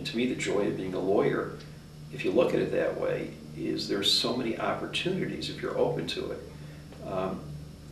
to me, the joy of being a lawyer, if you look at it that way, is there's so many opportunities if you're open to it,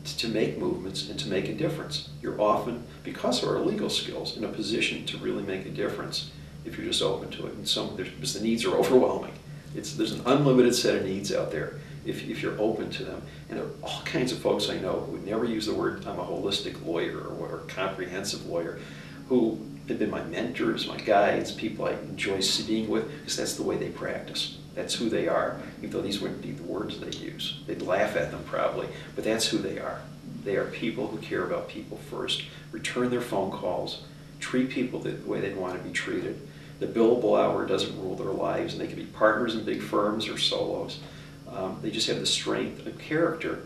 to make movements and to make a difference. You're often, because of our legal skills, in a position to really make a difference if you're just open to it. And because the needs are overwhelming. There's an unlimited set of needs out there if you're open to them. And there are all kinds of folks I know who would never use the word, I'm a holistic lawyer or a comprehensive lawyer, who have been my mentors, my guides, people I enjoy being with, because that's the way they practice. That's who they are, even though these wouldn't be the words they use. They'd laugh at them probably, but that's who they are. They are people who care about people first, return their phone calls, treat people the way they'd want to be treated. The billable hour doesn't rule their lives, and they can be partners in big firms or solos. They just have the strength of character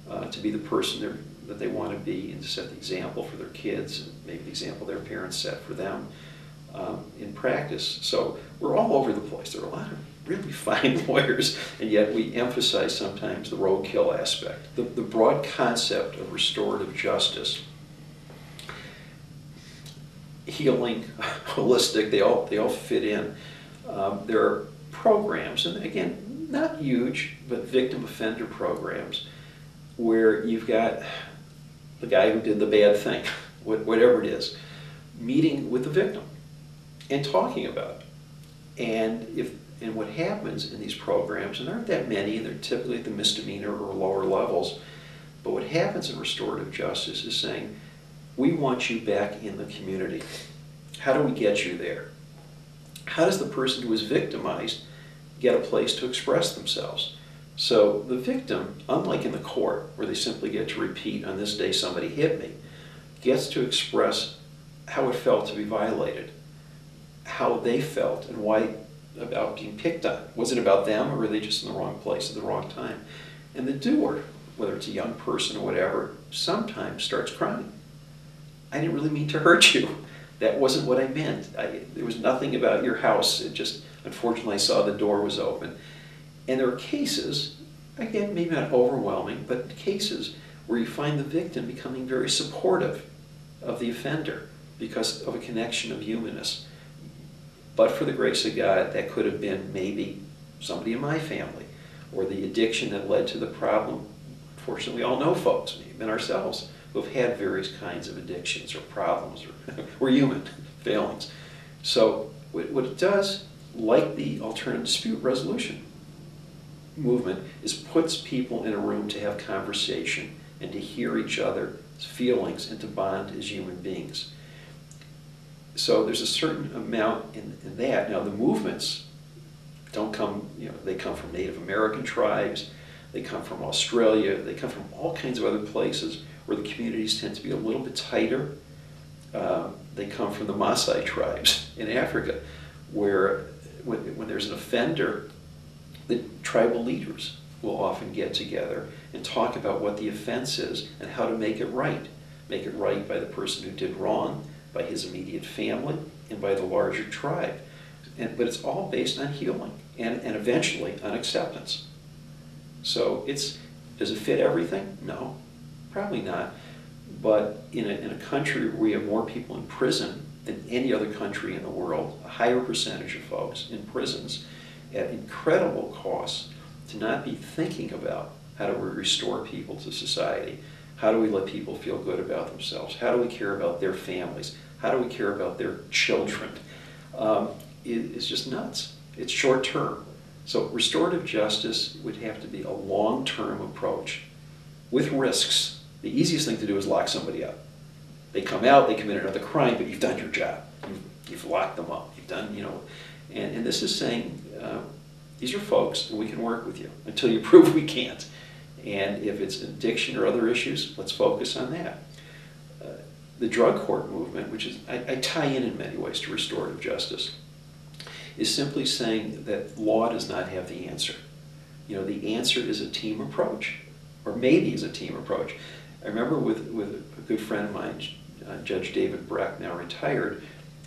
to be the person that they want to be and to set the example for their kids, and maybe the example their parents set for them in practice. So we're all over the place. There are a lot of really fine lawyers, and yet we emphasize sometimes the roadkill aspect. The broad concept of restorative justice, healing, holistic, they all fit in. There are programs, and again, not huge, but victim offender programs, where you've got the guy who did the bad thing, whatever it is, meeting with the victim and talking about it. And what happens in these programs, and there aren't that many, and they're typically at the misdemeanor or lower levels, but what happens in restorative justice is saying, we want you back in the community. How do we get you there? How does the person who is victimized get a place to express themselves? So the victim, unlike in the court, where they simply get to repeat, on this day somebody hit me, gets to express how it felt to be violated, how they felt, and why about being picked on. Was it about them, or were they just in the wrong place at the wrong time? And the doer, whether it's a young person or whatever, sometimes starts crying. I didn't really mean to hurt you. That wasn't what I meant. There was nothing about your house. It just, unfortunately, I saw the door was open. And there are cases, again, maybe not overwhelming, but cases where you find the victim becoming very supportive of the offender because of a connection of humanness. But for the grace of God, that could have been maybe somebody in my family, or the addiction that led to the problem. Fortunately, we all know folks, even ourselves, who have had various kinds of addictions or problems, or we're human failings. So what it does, like the alternative dispute resolution movement, is puts people in a room to have conversation and to hear each other's feelings and to bond as human beings. So there's a certain amount in that. Now the movements don't come, they come from Native American tribes, they come from Australia, they come from all kinds of other places where the communities tend to be a little bit tighter. They come from the Maasai tribes in Africa, where when there's an offender, the tribal leaders will often get together and talk about what the offense is and how to make it right. Make it right by the person who did wrong, by his immediate family, and by the larger tribe. But it's all based on healing and eventually on acceptance. So does it fit everything? No, probably not. But in a country where we have more people in prison than any other country in the world, a higher percentage of folks in prisons at incredible costs, to not be thinking about how do we restore people to society, how do we let people feel good about themselves, how do we care about their families, how do we care about their children, it's just nuts. It's short term. So restorative justice would have to be a long-term approach with risks. The easiest thing to do is lock somebody up. They come out, they commit another crime, but you've done your job. You've locked them up. You've done, and this is saying, these are folks, and we can work with you until you prove we can't. And if it's addiction or other issues, let's focus on that. The drug court movement, which is, I tie in many ways to restorative justice, is simply saying that law does not have the answer. The answer is a team approach, or maybe is a team approach. I remember with a good friend of mine, Judge David Breck, now retired,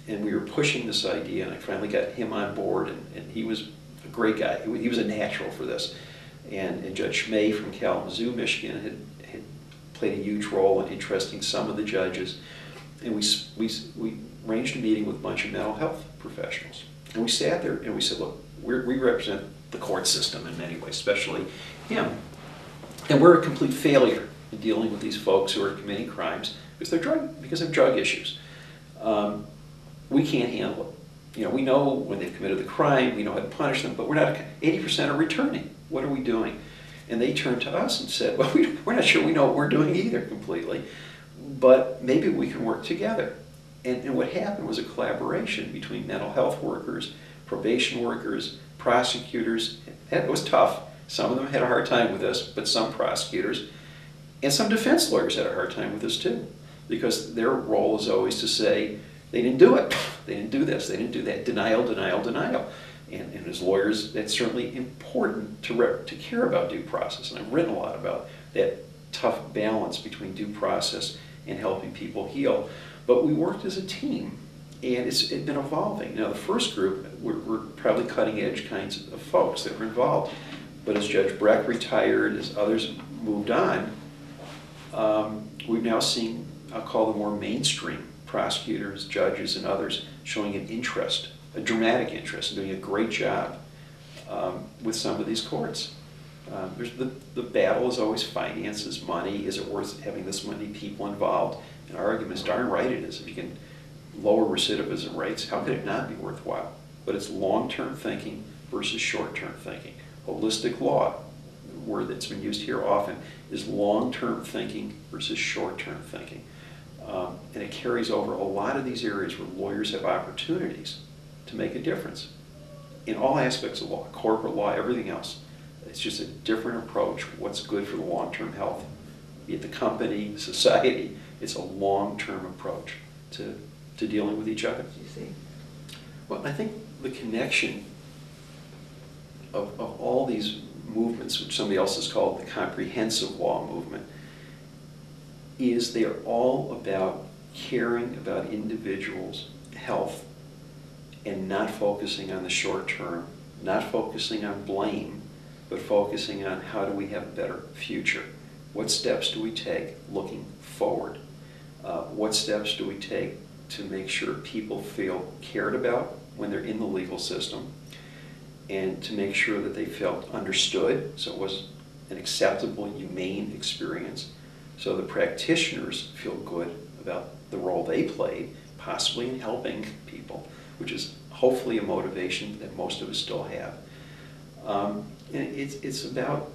and we were pushing this idea, and I finally got him on board, and he was a great guy. He was a natural for this. And Judge Schmay from Kalamazoo, Michigan, had played a huge role in interesting some of the judges. And we arranged a meeting with a bunch of mental health professionals. And we sat there and we said, look, we represent the court system in many ways, especially him. And we're a complete failure in dealing with these folks who are committing crimes because of drug issues. We can't handle it. You know, we know when they've committed the crime, we know how to punish them, but we're not, 80% are returning. What are we doing? And they turned to us and said, well, we're not sure we know what we're doing either completely, but maybe we can work together. And what happened was a collaboration between mental health workers, probation workers, prosecutors. It was tough. Some of them had a hard time with this, but some prosecutors and some defense lawyers had a hard time with this too, because their role is always to say, they didn't do it, they didn't do this, they didn't do that, denial, denial, denial. And as lawyers, that's certainly important to care about due process. And I've written a lot about that tough balance between due process and helping people heal. But we worked as a team, and it's been evolving. Now, the first group were probably cutting-edge kinds of folks that were involved. But as Judge Breck retired, as others moved on, we've now seen, I'll call them more mainstream prosecutors, judges, and others showing an interest, a dramatic interest, and doing a great job with some of these courts. The battle is always finances, money. Is it worth having this many people involved? And our argument is darn right it is. If you can lower recidivism rates, how could it not be worthwhile? But it's long-term thinking versus short-term thinking. Holistic law, the word that's been used here often, is long-term thinking versus short-term thinking. And it carries over a lot of these areas where lawyers have opportunities to make a difference in all aspects of law, corporate law, everything else. It's just a different approach. What's good for the long-term health, be it the company, society. It's a long-term approach to dealing with each other. You see? Well, I think the connection of all these movements, which somebody else has called the comprehensive law movement, is they are all about caring about individuals' health and not focusing on the short term, not focusing on blame, but focusing on how do we have a better future. What steps do we take looking forward? What steps do we take to make sure people feel cared about when they're in the legal system, and to make sure that they felt understood, so it was an acceptable, humane experience, so the practitioners feel good about the role they played, possibly in helping people, which is hopefully a motivation that most of us still have. And it's about,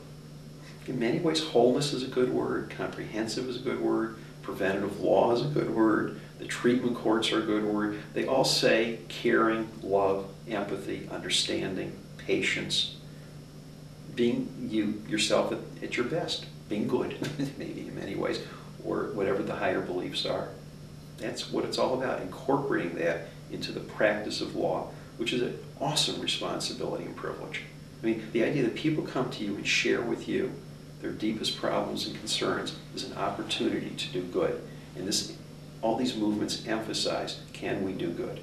in many ways, wholeness is a good word, comprehensive is a good word, preventative law is a good word, the treatment courts are a good word. They all say caring, love, empathy, understanding, patience, being yourself at your best, being good, maybe in many ways, or whatever the higher beliefs are. That's what it's all about, incorporating that into the practice of law, which is an awesome responsibility and privilege. I mean, the idea that people come to you and share with you their deepest problems and concerns is an opportunity to do good. And all these movements emphasize, can we do good?